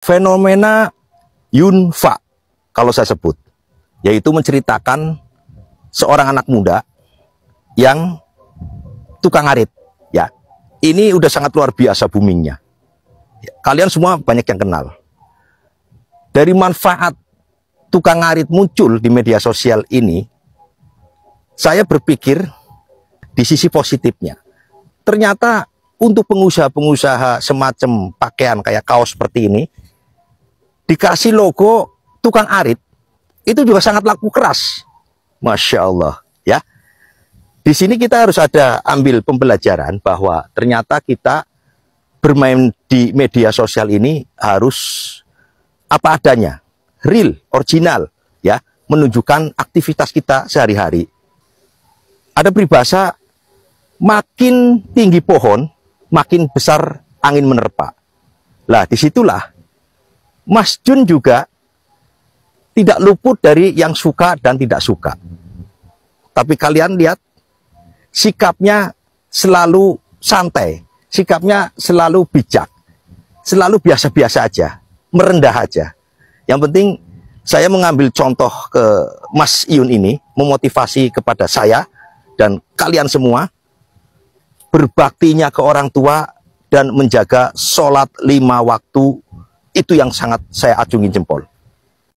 fenomena Yunfa kalau saya sebut, yaitu menceritakan seorang anak muda yang tukang ngarit. Ya, ini udah sangat luar biasa boomingnya. Kalian semua banyak yang kenal. Dari manfaat tukang ngarit muncul di media sosial ini, saya berpikir di sisi positifnya. Ternyata untuk pengusaha-pengusaha semacam pakaian kayak kaos seperti ini, dikasih logo tukang arit, itu juga sangat laku keras. Masya Allah, ya. Di sini kita harus ada ambil pembelajaran bahwa ternyata kita bermain di media sosial ini harus apa adanya, real, original, ya, menunjukkan aktivitas kita sehari-hari. Ada peribahasa, makin tinggi pohon, makin besar angin menerpa. Lah, disitulah Mas Jun juga tidak luput dari yang suka dan tidak suka. Tapi kalian lihat, sikapnya selalu santai, sikapnya selalu bijak, selalu biasa-biasa aja, merendah aja. Yang penting saya mengambil contoh ke Mas Iyun ini, memotivasi kepada saya dan kalian semua, berbaktinya ke orang tua dan menjaga sholat 5 waktu, itu yang sangat saya acungi jempol.